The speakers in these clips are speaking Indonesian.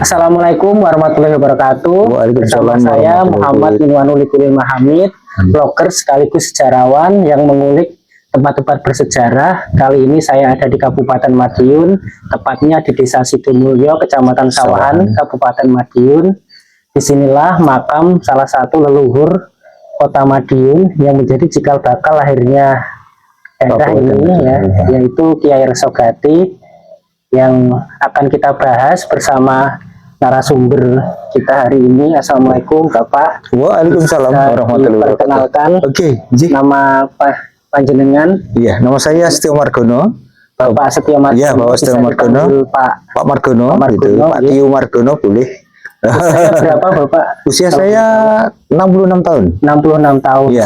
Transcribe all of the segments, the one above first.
Assalamualaikum warahmatullahi wabarakatuh. Bersama saya Muhammad Inwanulikulil Mahamid, blogger sekaligus sejarawan yang mengulik tempat-tempat bersejarah. Kali ini saya ada di Kabupaten Madiun, tepatnya di Desa Sidomulyo, Kecamatan Sawahan, Kabupaten Madiun. Disinilah makam salah satu leluhur Kota Madiun yang menjadi cikal bakal lahirnya daerah ini, ya, yaitu Kiai Resogati, yang akan kita bahas bersama narasumber kita hari ini. Assalamualaikum Bapak. Waalaikumsalam warahmatullahi wabarakatuh. Oke, nama panjenengan? Iya, nama saya Setio Margono. Bapak Setio Margono. Iya, Bapak Setio Margono. Pak Margono, gitu. Pak Tio Margono boleh. Usia berapa Bapak? Usia saya 66 tahun. 66 tahun. Ya.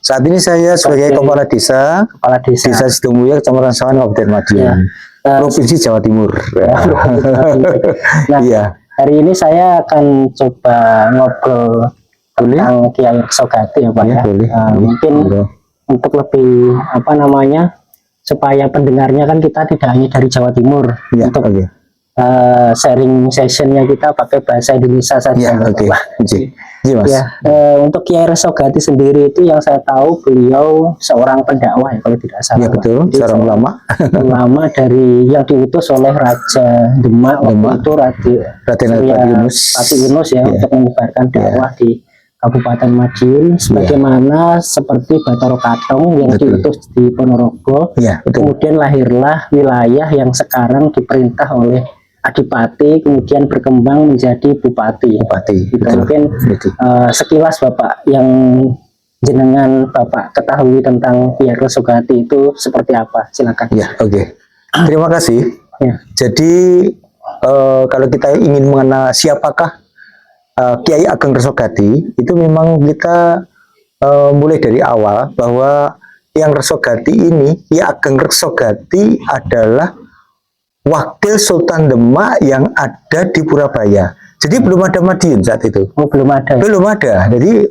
Saat ini saya sebagai kepala desa. Desa Sidomulyo, Kecamatan Sawahan, Kabupaten Madiun. Ya. Provinsi Jawa Timur. Nah, iya. Hari ini saya akan coba ngobrol tentang Kiai Resogati, ya Pak, ya. Boleh. Mungkin untuk lebih supaya pendengarnya kan kita tidak hanya dari Jawa Timur. Ya, untuk sharing sessionnya kita pakai bahasa Indonesia saja. Ya, untuk Kiai Resogati sendiri itu yang saya tahu beliau seorang pendakwah, ya, kalau tidak salah. Ya, betul. Seorang ulama. Ulama dari yang diutus oleh Raja Demak waktu itu Raden Pati Yunus ya, untuk menyebarkan dakwah di Kabupaten Madiun, sebagaimana seperti Bathara Katong yang diutus di Ponorogo. Kemudian lahirlah wilayah yang sekarang diperintah oleh Adipati, kemudian berkembang menjadi Bupati. Itu mungkin sekilas Bapak yang jenengan Bapak ketahui tentang Kiai Resogati itu seperti apa? Silakan. Ya, oke. Terima kasih. Ya. Jadi kalau kita ingin mengenal siapakah Kiai Ageng Resogati, itu memang kita mulai dari awal bahwa yang Resogati ini, Kiai Ageng Resogati adalah Wakil Sultan Demak yang ada di Purabaya. Jadi belum ada Madiun saat itu. Oh, belum ada. Ya? Belum ada. Jadi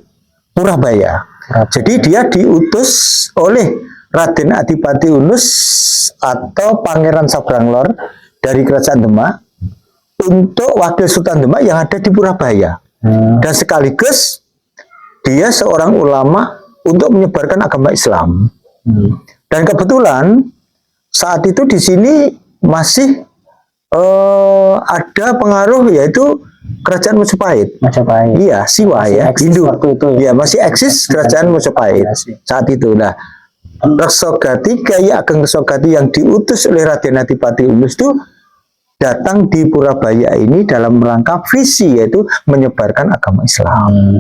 Purabaya. Jadi dia diutus oleh Raden Adipati Yunus atau Pangeran Sabranglor dari Kerajaan Demak untuk Wakil Sultan Demak yang ada di Purabaya. Dan sekaligus dia seorang ulama untuk menyebarkan agama Islam. Dan kebetulan saat itu di sini masih ada pengaruh, yaitu Kerajaan Majapahit. Iya, Siwa ya, Hindu. Iya, masih eksis Kerajaan Majapahit saat itu. Nah, Resogati, Kiai Ageng Resogati yang diutus oleh Raden Adipati Yunus itu datang di Purabaya ini dalam rangka visi, yaitu menyebarkan agama Islam.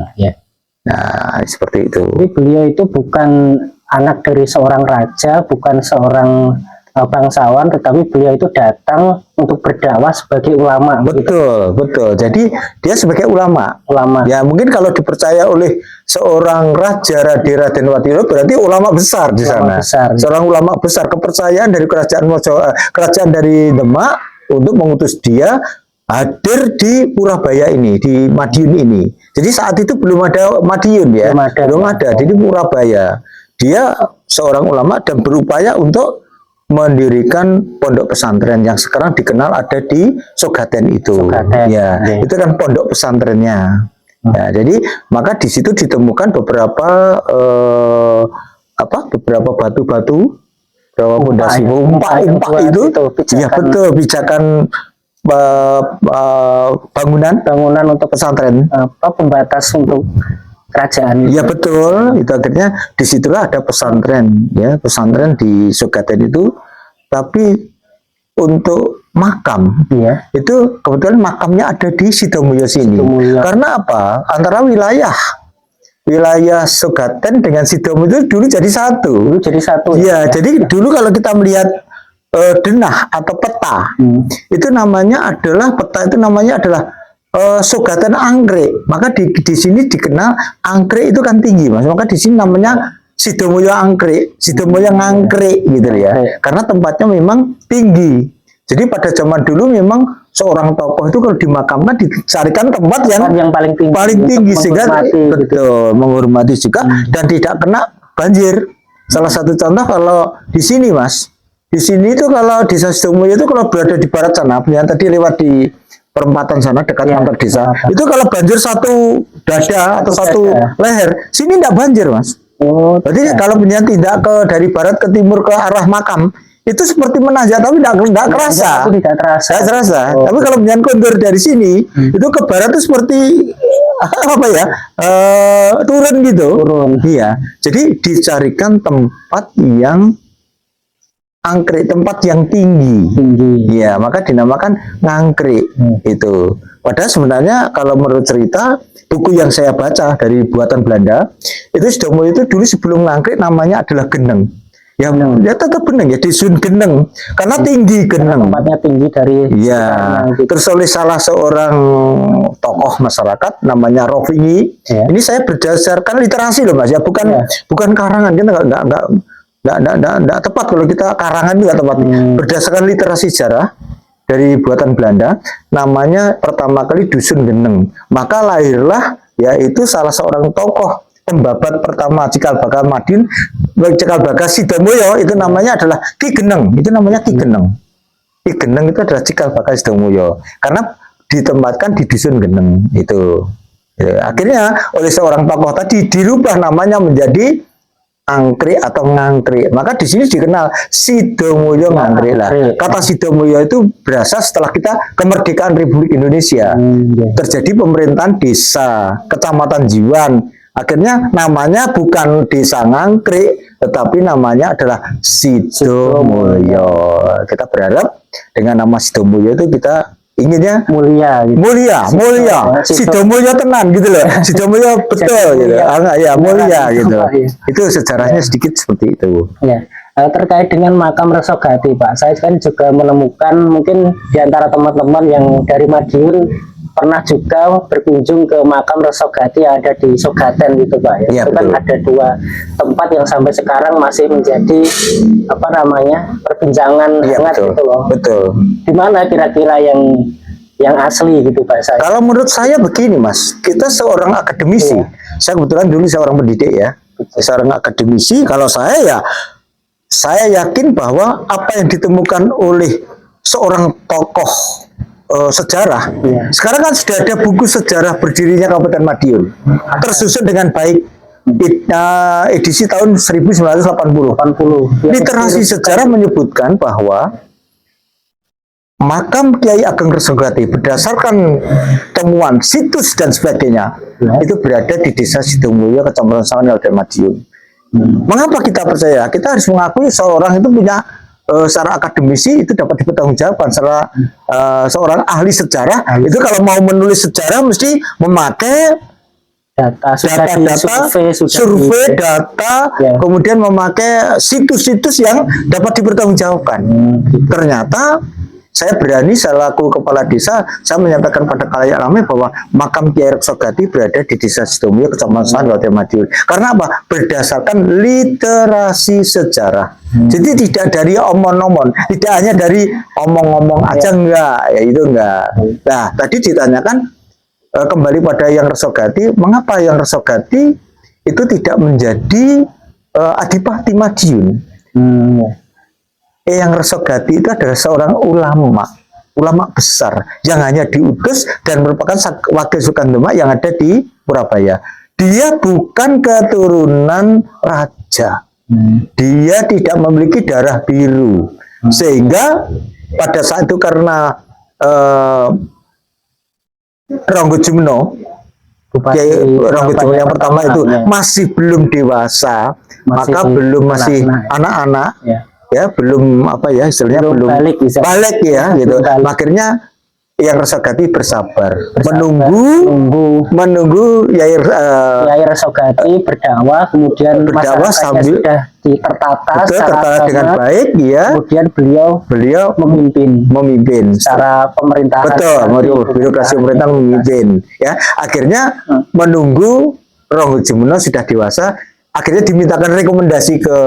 Nah, seperti itu. Jadi beliau itu bukan anak dari seorang raja, bukan seorang bangsawan, tetapi beliau itu datang untuk berdakwah sebagai ulama. Betul, betul. Jadi dia sebagai ulama. Ya, mungkin kalau dipercaya oleh seorang raja Raden Watiro berarti ulama besar di sana. Seorang ulama besar, kepercayaan dari kerajaan dari Demak untuk mengutus dia hadir di Purabaya ini, di Madiun ini. Jadi saat itu belum ada Madiun ya, belum ada. Jadi Purabaya. Dia seorang ulama dan berupaya untuk mendirikan pondok pesantren yang sekarang dikenal ada di Sogaten itu. Itu kan pondok pesantrennya. Ya, jadi maka di situ ditemukan beberapa beberapa batu-batu, beberapa pondasi umpah itu. Ya, betul, pijakan bangunan untuk pesantren, pembatas untuk kerajaan. Iya, betul. Itu akhirnya disitulah ada pesantren, ya, pesantren di Sogaten itu. Tapi untuk makam, itu kebetulan makamnya ada di Sidomulyo sini. Karena apa? Antara wilayah Sogaten dengan Sidomulyo dulu jadi satu. Iya, jadi dulu kalau kita melihat denah atau peta, itu namanya adalah Sogaten Anggrek. Maka di sini dikenal anggrek itu kan tinggi, Mas. Maka di sini namanya Sidomulyo Anggrek, Sidomulyo Nganggrek gitu ya. Karena tempatnya memang tinggi. Jadi pada zaman dulu memang seorang tokoh itu kalau dimakamkan dicarikan tempat yang paling tinggi sehingga betul menghormati juga dan tidak kena banjir. Salah satu contoh kalau di sini, Mas. Di sini itu kalau di Sidomulyo itu kalau berada di barat sana, yang tadi lewat di perempatan sana dekat Iya, kantor desa. perempatan. Itu kalau banjir satu dada atau satu dada. leher, sini tidak banjir, Mas. Oh, Jadi kalau penyanyi tidak ke dari barat ke timur ke arah makam, itu seperti menanjak tapi tidak kerasa. Itu tidak terasa. Tidak terasa. Oh. Tapi kalau penyanyi kondur dari sini, itu ke barat itu seperti apa ya? Turun gitu. Turun. Iya. Jadi dicarikan tempat yang angkrik, tempat yang tinggi. Iya, maka dinamakan ngangkrik itu. Padahal sebenarnya kalau menurut cerita buku yang saya baca dari buatan Belanda, itu Sidomulyo itu dulu sebelum ngangkrik namanya adalah Geneng. Ya, ya tetap Geneng ya, Dusun Geneng karena tinggi Geneng. Tempatnya tinggi dari Iya. Terus oleh salah seorang tokoh masyarakat namanya Rovingi. Ya. Ini saya berdasarkan literasi loh Mas ya, bukan bukan karangan. Kita nggak tepat kalau kita karangan itu nggak tepat. Berdasarkan literasi sejarah dari buatan Belanda, namanya pertama kali Dusun Geneng. Maka lahirlah yaitu salah seorang tokoh pembabat pertama Cikal Bakal Madiun, Cikal Bakal Sidomulyo itu namanya adalah Ki Geneng. Itu namanya Ki Geneng. Ki Geneng itu adalah Cikal Bakal Sidomulyo karena ditempatkan di Dusun Geneng itu. Ya, akhirnya oleh seorang tokoh tadi dirubah namanya menjadi angkrik atau ngangkrik. Maka di sini dikenal Sidomulyo ngangkrik lah. Kata Sidomulyo itu berasal setelah kita kemerdekaan Republik Indonesia. Terjadi pemerintahan desa, kecamatan Jiwan. Akhirnya namanya bukan Desa Ngangkrik, tetapi namanya adalah Sidomulyo. Kita berharap dengan nama Sidomulyo itu kita inginnya mulia, gitu. mulia, Sidomulyo tenan gitu loh, Sidomulyo betul gitu, ya mulia gitu. Itu sejarahnya sedikit seperti itu. Ya, terkait dengan makam Resogati, Pak, saya kan juga menemukan mungkin di antara teman-teman yang dari Madiun pernah juga berkunjung ke makam Resogati yang ada di Sogaten gitu, Pak. Ya, itu kan ada dua tempat yang sampai sekarang masih menjadi apa namanya perbincangan hangat gitu loh. Betul. Di mana kira-kira yang asli gitu, Pak? Saya. Kalau menurut saya begini, Mas, kita seorang akademisi. Saya kebetulan dulu seorang pendidik ya, seorang akademisi. Kalau saya yakin bahwa apa yang ditemukan oleh seorang tokoh sejarah. Sekarang kan sudah ada buku sejarah berdirinya Kabupaten Madiun. Tersusun dengan baik edisi tahun 1980. Literasi sejarah menyebutkan bahwa makam Kiai Ageng Resogati berdasarkan temuan situs dan sebagainya itu berada di Desa Sidomulyo, Kecamatan Sawan, Kabupaten Madiun. Mengapa kita percaya? Kita harus mengakui seorang itu punya secara akademisi itu dapat dipertanggungjawabkan secara seorang ahli sejarah itu kalau mau menulis sejarah mesti memakai data, survei, data, kemudian memakai situs-situs yang dapat dipertanggungjawabkan. Ternyata saya berani selaku kepala desa, saya menyampaikan pada khalayak ramai bahwa makam Kiai Resogati berada di Desa Sidomulyo, Kecamatan Sawan, Kabupaten Madiun. Karena apa? Berdasarkan literasi sejarah. Jadi tidak dari omong-omong, tidak hanya dari omong-omong aja, enggak, ya itu enggak. Nah, tadi ditanyakan kembali pada yang Resogati, mengapa yang Resogati itu tidak menjadi Adipati Madiun? Yang Resogati itu adalah seorang ulama besar yang hanya diutus dan merupakan wakil Sultan Demak yang ada di Surabaya. Dia bukan keturunan raja. Dia tidak memiliki darah biru. Sehingga pada saat itu karena Ronggojumeno, Ronggojumeno yang pertama itu masih belum dewasa, maka belum masih anak-anak. Ya belum apa ya istilahnya belum balik ya gitu. Akhirnya yang Resogati bersabar menunggu Yai Resogati berdakwah, kemudian berdakwah sambil sudah tertata dengan baik ya. Kemudian beliau memimpin secara pemerintahan. Betul, birokrasi pemerintahan memimpin ya. Akhirnya menunggu Ronggojumeno sudah dewasa, akhirnya dimintakan rekomendasi ke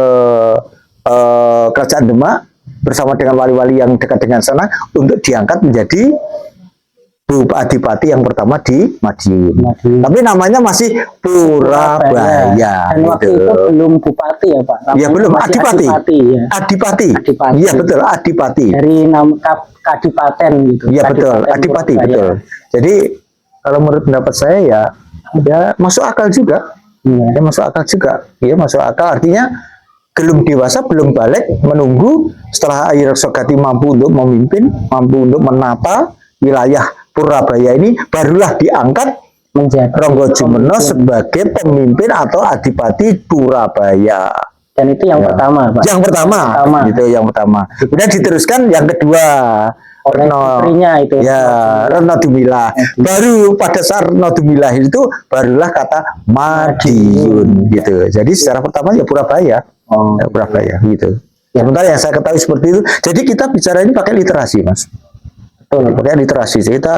Kerajaan Demak bersama dengan wali-wali yang dekat dengan sana untuk diangkat menjadi Adipati yang pertama di Madiun. Madiun. Tapi namanya masih Purabaya. Dan waktu gitu. itu belum bupati ya Pak? Ya belum, Masih Adipati. ya. Adipati. Adipati. Iya betul, Adipati. Dari kadipaten gitu. Iya betul, Adipati Purabaya. betul. Jadi kalau menurut pendapat saya ya masuk akal juga. Iya. Ya masuk akal juga. Ya masuk akal artinya belum dewasa, belum balik, menunggu setelah Ayi Rasogati mampu untuk memimpin, mampu untuk menata wilayah Purabaya ini, barulah diangkat Menjadi Ronggo Jumeno pemimpin. sebagai pemimpin atau Adipati Purabaya. Dan itu yang Ya. pertama Pak. Yang pertama, gitu yang pertama. Kemudian diteruskan yang kedua Oleh putrinya itu. Ya, Retno Dumilah. Baru pada saat Retno Dumilah itu barulah kata Madiun gitu. Jadi secara pertama ya Purabaya. Oh. Ya, Purabaya gitu. Ya sementara yang saya ketahui seperti itu. Jadi kita bicara ini pakai literasi, Mas. Betul. Pakai literasi. Kita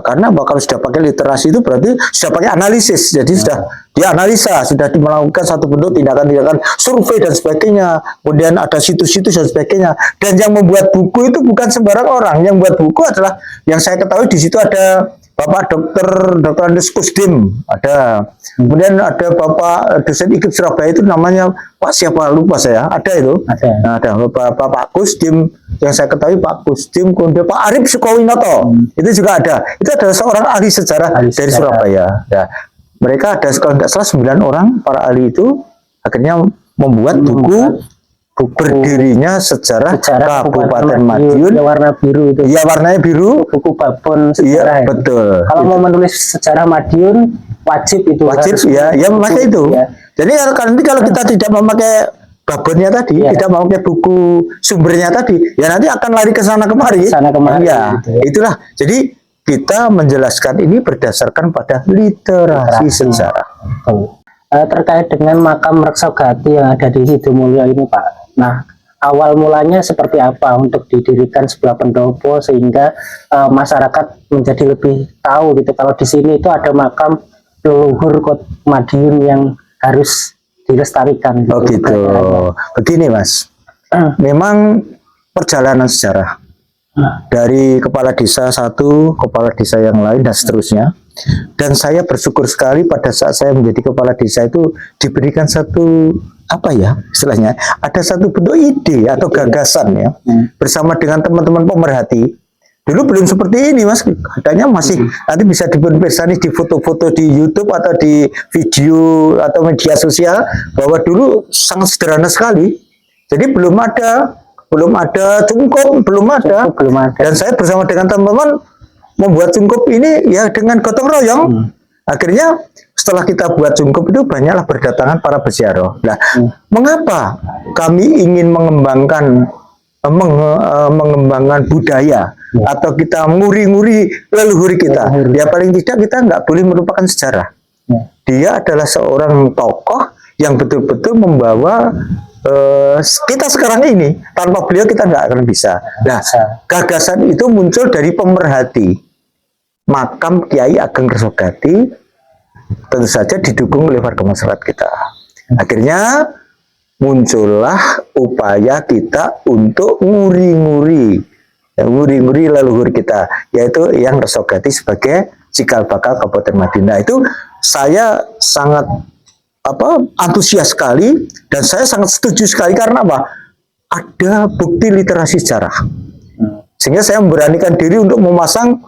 karena kalau sudah pakai literasi itu berarti sudah pakai analisis. Jadi sudah dianalisa, sudah melakukan satu bentuk tindakan-tindakan survei dan sebagainya. Kemudian ada situs-situs dan sebagainya. Dan yang membuat buku itu bukan sembarang orang. Yang membuat buku adalah yang saya ketahui di situ ada Bapak Dr. Andes Kusdim, ada. Kemudian ada Bapak dosen IKIP Surabaya itu namanya Pak siapa lupa saya, ada itu. Nah, ada Bapak Kusdim yang saya ketahui Pak Kusdim, kemudian Pak Arif Sukowinoto, itu juga ada. Itu adalah seorang ahli sejarah dari Surabaya. Ya. Mereka ada kalau nggak salah 9 orang para ahli itu akhirnya membuat buku berdirinya sejarah Kabupaten Madiun. Ya, warna biru itu. Iya, warnanya biru. Buku babon sejarah. Iya, betul. Kalau mau menulis sejarah Madiun wajib itu. Wajib ya, ya memakai itu. Ya. Jadi nanti kalau kita tidak memakai babonnya tadi, tidak memakai buku sumbernya tadi, ya nanti akan lari ke sana kemari. Sana kemari. Ya, gitu ya. itulah. Jadi kita menjelaskan ini berdasarkan pada literasi sejarah. Terkait dengan makam Reksogati yang ada di Sidomulyo ini Pak. Nah, awal mulanya seperti apa untuk didirikan sebuah pendopo sehingga masyarakat menjadi lebih tahu gitu kalau di sini itu ada makam leluhur Kota Madiun yang harus dilestarikan gitu. Oh gitu. Begini Mas, memang perjalanan sejarah dari kepala desa satu, kepala desa yang lain dan seterusnya. Dan saya bersyukur sekali pada saat saya menjadi kepala desa itu diberikan satu apa ya istilahnya, ada satu bentuk ide atau gagasan ya bersama dengan teman-teman pemerhati. Dulu belum seperti ini Mas, katanya masih nanti bisa dipersani di foto-foto di YouTube atau di video atau media sosial bahwa dulu sangat sederhana sekali. Jadi belum ada cungkup, belum ada. Dan saya bersama dengan teman-teman membuat cungkup ini ya dengan gotong royong. Akhirnya setelah kita buat cungkup itu banyaklah berdatangan para peziarah. Nah, mengapa kami ingin mengembangkan budaya atau kita nguri-nguri leluhur kita? Ya paling tidak kita nggak boleh merupakan sejarah. Dia adalah seorang tokoh yang betul-betul membawa kita sekarang ini. Tanpa beliau kita nggak akan bisa. Nah, gagasan itu muncul dari pemerhati makam Kiai Ageng Resogati, tentu saja didukung oleh warga masyarakat kita. Akhirnya muncullah upaya kita untuk nguri-nguri leluhur kita, yaitu yang Resogati sebagai cikal bakal Kabupaten Madiun. Nah, itu saya sangat antusias sekali dan saya sangat setuju sekali karena apa? Ada bukti literasi sejarah. Sehingga saya memberanikan diri untuk memasang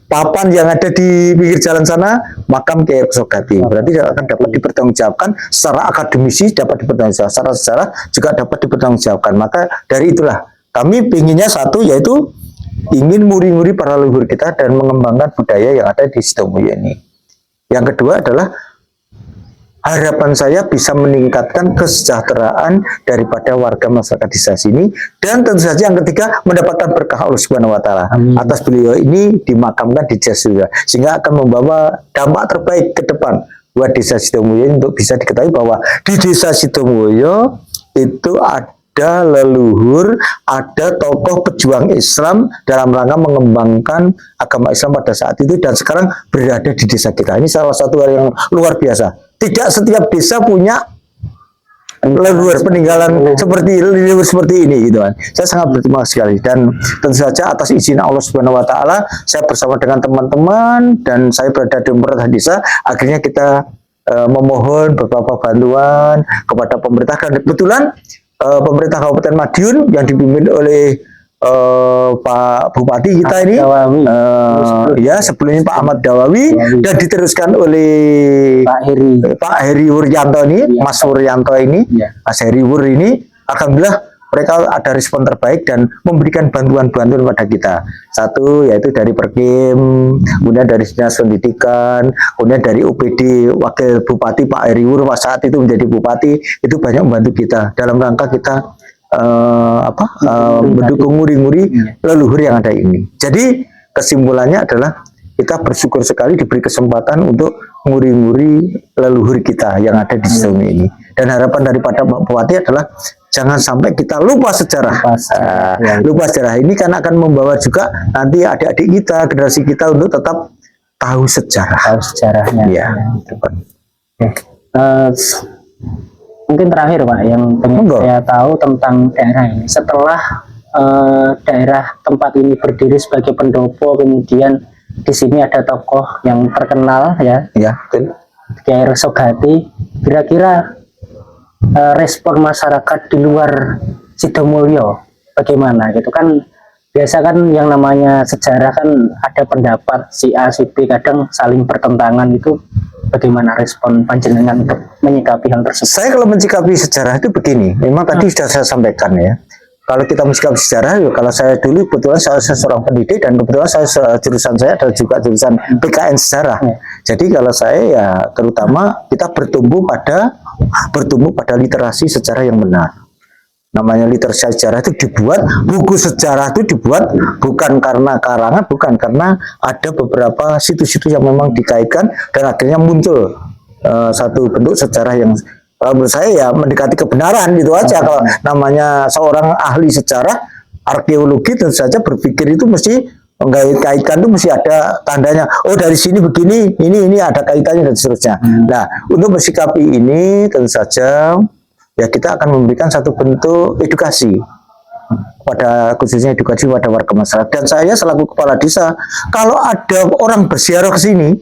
papan yang ada di pinggir jalan sana, makam Kiai Resogati. Berarti akan dapat dipertanggungjawabkan secara akademisi, dapat dipertanggungjawabkan secara sejarah, juga dapat dipertanggungjawabkan. Maka dari itulah kami pinginnya satu, yaitu ingin muri-muri para leluhur kita dan mengembangkan budaya yang ada di Sidomulyo ini. Yang kedua adalah harapan saya bisa meningkatkan kesejahteraan daripada warga masyarakat desa sini, dan tentu saja yang ketiga mendapatkan berkah Allah Subhanahu wa taala atas beliau ini dimakamkan di desa Sidomulyo, sehingga akan membawa dampak terbaik ke depan buat desa Sidomulyo untuk bisa diketahui bahwa di desa Sidomulyo itu ada leluhur, ada tokoh pejuang Islam dalam rangka mengembangkan agama Islam pada saat itu dan sekarang berada di desa kita. Ini salah satu hal yang luar biasa. Tidak setiap desa punya leluhur peninggalan seperti ini gitu kan. Saya sangat berterima kasih sekali, dan tentu saja atas izin Allah Subhanahu wa taala saya bersama dengan teman-teman dan saya berada di pemerintah desa, akhirnya kita memohon beberapa bantuan kepada pemerintah, dan kebetulan pemerintah Kabupaten Madiun yang dipimpin oleh Pak Bupati kita ini, ya sebelumnya Pak Ahmad Dawawi, dan diteruskan oleh Pak Heri Wuryanto ini, Mas Wuryanto ini, Mas Heri Wur ini, alhamdulillah mereka ada respon terbaik dan memberikan bantuan-bantuan pada kita. Satu yaitu dari Perkim, kemudian dari Dinas Pendidikan, kemudian dari UPD Wakil Bupati Pak Heri Wur saat itu menjadi Bupati, itu banyak membantu kita dalam rangka kita mendukung nguri-nguri leluhur yang ada ini. Jadi kesimpulannya adalah kita bersyukur sekali diberi kesempatan untuk nguri-nguri leluhur kita yang ada di sini ini. Dan harapan daripada Pak Bupati adalah jangan sampai kita lupa sejarah. Lupa sejarah ini kan akan membawa juga nanti adik-adik kita, generasi kita untuk tetap tahu sejarah. Tahu sejarahnya. Ya. Mungkin terakhir Pak, yang pengen saya tahu tentang daerah ini. Setelah daerah tempat ini berdiri sebagai pendopo, kemudian di sini ada tokoh yang terkenal ya, Kiai Resogati. Kira-kira respon masyarakat di luar Sidomulyo bagaimana gitu kan? Biasa kan yang namanya sejarah kan ada pendapat si A si B, kadang saling bertentangan. Itu bagaimana respon panjenengan untuk menyikapi hal tersebut? Saya kalau menyikapi sejarah itu begini, memang tadi sudah saya sampaikan ya. Kalau kita menyikapi sejarah, ya kalau saya dulu kebetulan saya seorang pendidik dan kebetulan jurusan saya adalah juga jurusan PKN sejarah. Jadi kalau saya ya terutama kita bertumbuh pada literasi sejarah yang benar. Namanya literasi sejarah itu dibuat, buku sejarah itu dibuat bukan karena karangan, bukan karena ada beberapa situs-situs yang memang dikaitkan dan akhirnya muncul satu bentuk sejarah yang menurut saya ya mendekati kebenaran gitu aja. Kalau namanya seorang ahli sejarah, arkeologi tentu saja berpikir itu mesti mengkaitkan itu mesti ada tandanya. Oh dari sini begini, ini ada kaitannya dan seterusnya. Nah untuk mensikapi ini tentu saja ya kita akan memberikan satu bentuk edukasi khususnya edukasi pada warga masyarakat. Dan saya selaku kepala desa, kalau ada orang berziarah ke sini,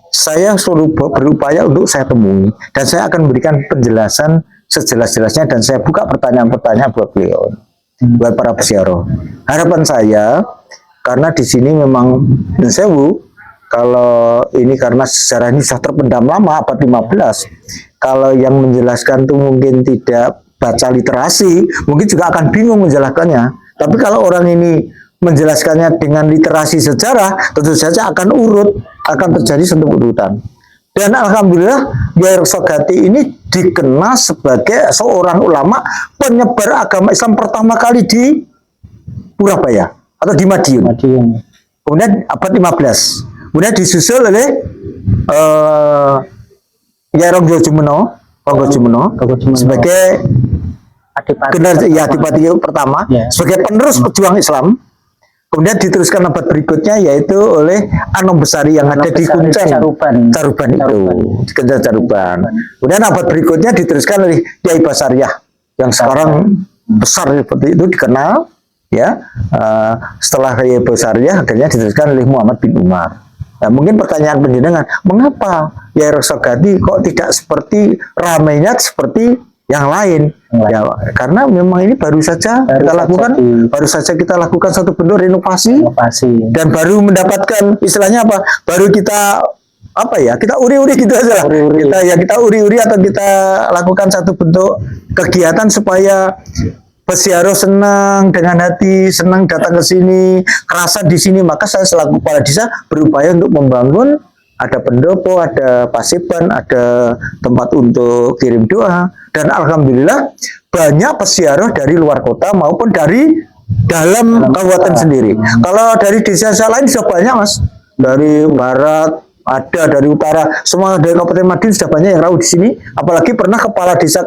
saya selalu berupaya untuk saya temui dan saya akan memberikan penjelasan sejelas-jelasnya dan saya buka pertanyaan-pertanyaan buat beliau, buat para berziarah. Harapan saya, karena di sini memang Sewu, kalau ini karena sejarah ini sudah terpendam lama abad 15. Kalau yang menjelaskan itu mungkin tidak baca literasi, mungkin juga akan bingung menjelaskannya. Tapi kalau orang ini menjelaskannya dengan literasi sejarah, tentu saja akan terjadi satu urutan. Dan alhamdulillah, Kiai Resogati ini dikenal sebagai seorang ulama penyebar agama Islam pertama kali di Purabaya atau di Madiun. Kemudian abad 15. Kemudian disusul oleh Kiai Ronggo Jumeno sebagai Adipati pertama, sebagai penerus pejuang Islam. Kemudian diteruskan abad berikutnya yaitu oleh Anom Besari yang ada di Kuncen Caruban itu, Kuncen Caruban. Kemudian abad berikutnya diteruskan oleh Kiai Basariah yang sekarang besar seperti itu dikenal ya. Setelah Kiai Basariah akhirnya diteruskan oleh Muhammad bin Umar. Nah, mungkin pertanyaan penjenengan, mengapa Kiai Resogati kok tidak seperti ramainya seperti yang lain? Ya, karena memang ini baru saja kita lakukan satu bentuk renovasi. Dan baru mendapatkan istilahnya apa? Baru kita kita uri-uri gitu aja lah. Kita uri-uri atau kita lakukan satu bentuk kegiatan supaya peziarah senang dengan hati, senang datang ke sini, kerasa di sini. Maka saya selaku kepala desa berupaya untuk membangun, ada pendopo, ada pasiban, ada tempat untuk kirim doa, dan alhamdulillah banyak peziarah dari luar kota maupun dari dalam kabupaten sendiri. Kalau dari desa-desa lain sudah banyak mas, dari barat ada, dari utara, semua dari Kabupaten Madiun sudah banyak yang rawuh di sini. Apalagi pernah kepala desa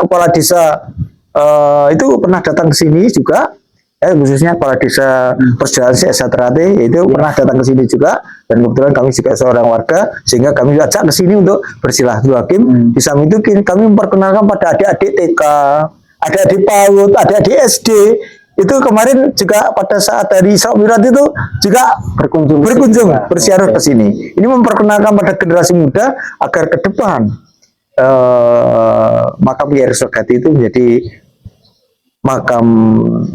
itu pernah datang ke sini juga khususnya kepala desa Perjalanan Sejahtera itu pernah datang ke sini juga, dan kebetulan kami juga seorang warga sehingga kami ajak ke sini untuk bersilaturahim. Di samping itu kami memperkenalkan pada adik-adik TK, adik-adik PAUD, adik-adik SD. Itu kemarin juga pada saat dari Isra Mi'raj itu juga berkunjung bersiarah ke sini. Ini memperkenalkan pada generasi muda agar ke depan makam Kiai Resogati itu menjadi makam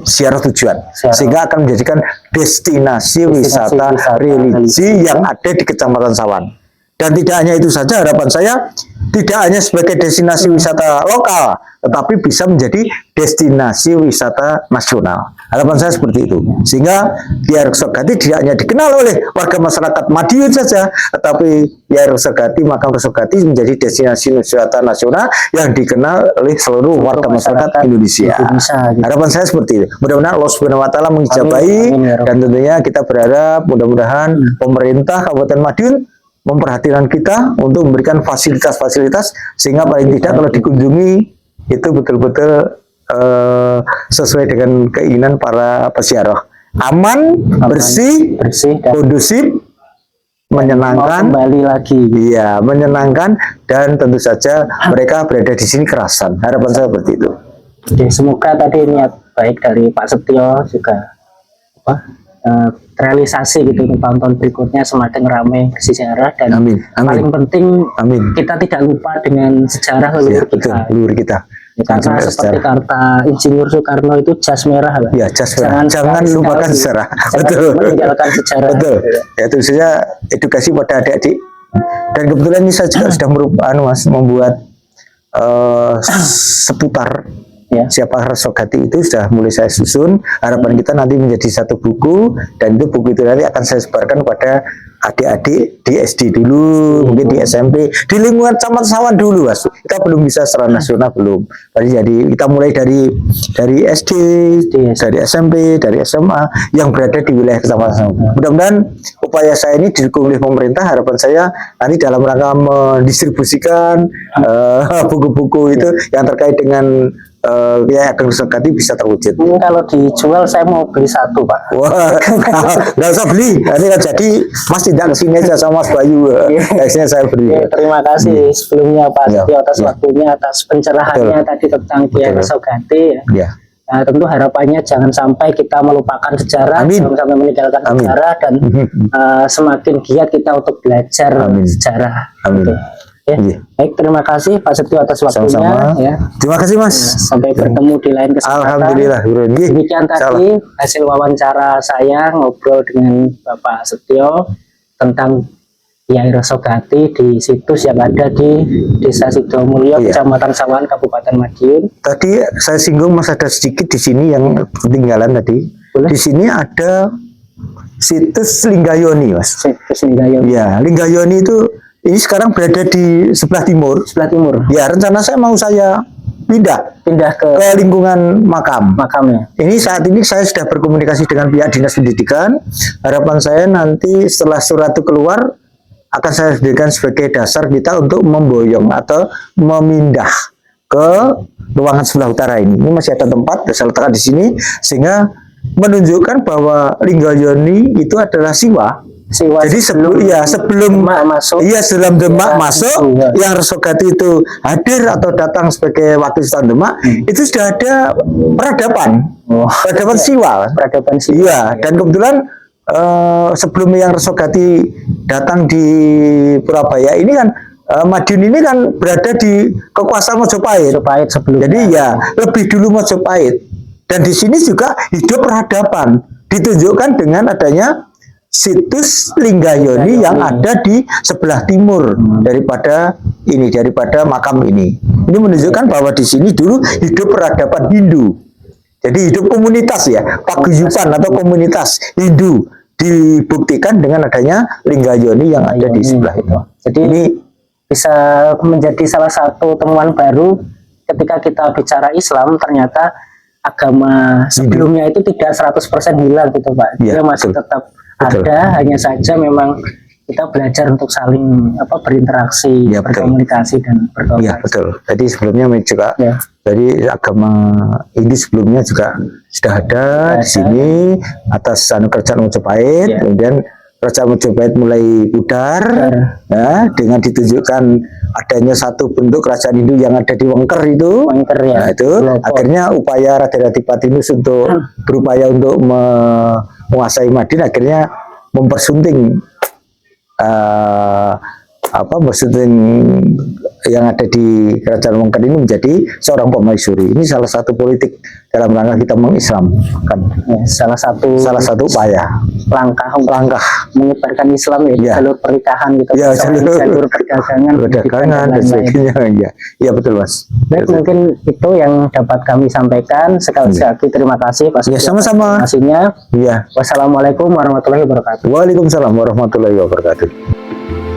ziarah tujuan, sehingga akan menjadikan destinasi wisata religi yang ada di Kecamatan Sawan. Dan tidak hanya itu saja, harapan saya tidak hanya sebagai destinasi wisata lokal, tetapi bisa menjadi destinasi wisata nasional. Harapan saya seperti itu. Sehingga Kiai Resogati tidak hanya dikenal oleh warga masyarakat Madiun saja, tetapi Kiai Resogati, makam Resogati menjadi destinasi wisata nasional yang dikenal oleh seluruh warga masyarakat Indonesia. Harapan saya seperti itu. Mudah-mudahan Allah Subhanahu wa taala mengijabahi, dan tentunya kita berharap mudah-mudahan pemerintah Kabupaten Madiun memperhatikan kita untuk memberikan fasilitas-fasilitas sehingga paling tidak kalau dikunjungi itu betul-betul sesuai dengan keinginan para peziarah, aman, bersih, kondusif, menyenangkan, kembali lagi. Iya, menyenangkan, dan tentu saja mereka berada di sini kerasan. Harapan saya seperti itu. Oke, semoga tadi niat baik dari Pak Setio juga realisasi gitu untuk tahun-tahun berikutnya semakin ramai bersejarah, dan paling penting kita tidak lupa dengan sejarah leluhur kita. Ya, karena seperti kata Insinyur Soekarno itu jas merah, Pak. Ya, jas merah. Jangan lupakan sejarah. Betul. Meninggalkan sejarah. Betul. Ya, itu saja edukasi pada adik-adik. Dan kebetulan ini saya juga sudah membuat seputar siapa Resogati itu sudah mulai saya susun. Harapan kita nanti menjadi satu buku, dan itu buku itu nanti akan saya sebarkan pada adik-adik di SD dulu, mungkin di SMP, di lingkungan Kecamatan Sawan dulu, Mas. Kita belum bisa secara nasional, belum. Jadi kita mulai dari SD, dari SMP, dari SMA yang berada di wilayah Kecamatan Sawan. Mudah-mudahan upaya saya ini didukung oleh pemerintah. Harapan saya nanti dalam rangka mendistribusikan buku-buku itu yang terkait dengan Kiai Ageng Resogati bisa terwujud. Kalau dijual saya mau beli satu, Pak. Wah, nggak usah beli. Ini kan jadi Mas tidak kesini aja sama Mas Bayu. Biasanya saya beli. Terima kasih sebelumnya Pak Setio atas waktunya, atas pencerahannya tadi tentang Kiai Resogati. Nah, tentu harapannya jangan sampai kita melupakan sejarah, jangan sampai meninggalkan sejarah, dan semakin giat kita untuk belajar sejarah. Baik, terima kasih Pak Setio atas waktunya. Sama-sama. Terima kasih, Mas. Sampai bertemu di lain kesempatan. Alhamdulillah. Demikian tadi hasil wawancara saya ngobrol dengan Bapak Setio tentang Kiai Resogati di situs yang ada di Desa Sidomulyo, Kecamatan Sawan, Kabupaten Madiun. Tadi saya singgung, Mas, ada sedikit di sini yang ketinggalan tadi. Boleh? Di sini ada situs Linggayoni, Mas. Situs Linggayoni. Ya, Linggayoni itu ini sekarang berada di sebelah timur. Sebelah timur. Ya, rencana saya mau saya pindah ke lingkungan makamnya. Ini saat ini saya sudah berkomunikasi dengan pihak dinas pendidikan. Harapan saya nanti setelah surat itu keluar akan saya berikan sebagai dasar kita untuk memboyong atau memindah ke ruangan sebelah utara ini. Ini masih ada tempat saya letakkan di sini sehingga menunjukkan bahwa Linggayoni itu adalah siwa. Jadi sebelum Demak masuk, yang Resogati itu hadir atau datang sebagai wakil Sultan Demak, itu sudah ada peradaban siwa. Iya, dan kebetulan sebelum yang Resogati datang di Purabaya ini kan Madiun ini kan berada di kekuasaan Mojopahit sebelumnya. Jadi ya lebih dulu Mojopahit, dan di sini juga hidup peradaban ditunjukkan dengan adanya situs Linggayoni yang ada di sebelah timur daripada makam ini. Ini menunjukkan bahwa di sini dulu hidup peradaban Hindu. Jadi hidup komunitas paguyuban atau komunitas Hindu dibuktikan dengan adanya Linggayoni yang ada di sebelah itu. Jadi ini bisa menjadi salah satu temuan baru ketika kita bicara Islam, ternyata agama sebelumnya itu tidak 100% hilang gitu, Pak. Dia masih tetap ada, hanya saja memang kita belajar untuk saling berinteraksi, Ya, betul. berkomunikasi dan berkolaborasi. Iya betul. Jadi sebelumnya juga Ya. dari agama ini sebelumnya juga sudah ada di sini atas kerajaan Majapahit. Ya. Kemudian kerajaan Majapahit mulai pudar, ya, dengan ditunjukkan adanya satu bentuk kerajaan Hindu yang ada di Wengker itu. Wengker, ya. Nah, itu Lopo. akhirnya upaya Raden Adipatinus untuk berupaya untuk menguasai Madinah akhirnya mempersunting bersunting yang ada di kerajaan Wengker ini menjadi seorang permaisuri. Ini salah satu politik dalam rangka kita mengislamkan. Ya, salah satu upaya langkah menyebarkan Islam ya, Ya. jalur pernikahan gitu, Ya, jalur perdagangan, perdagangan dan sebagainya. Ya, ya betul Mas. Baik, mungkin itu yang dapat kami sampaikan. Sekali lagi terima kasih Pak. Ya, sama-sama. Informasinya. Ya. Wassalamualaikum warahmatullahi wabarakatuh. Waalaikumsalam warahmatullahi wabarakatuh.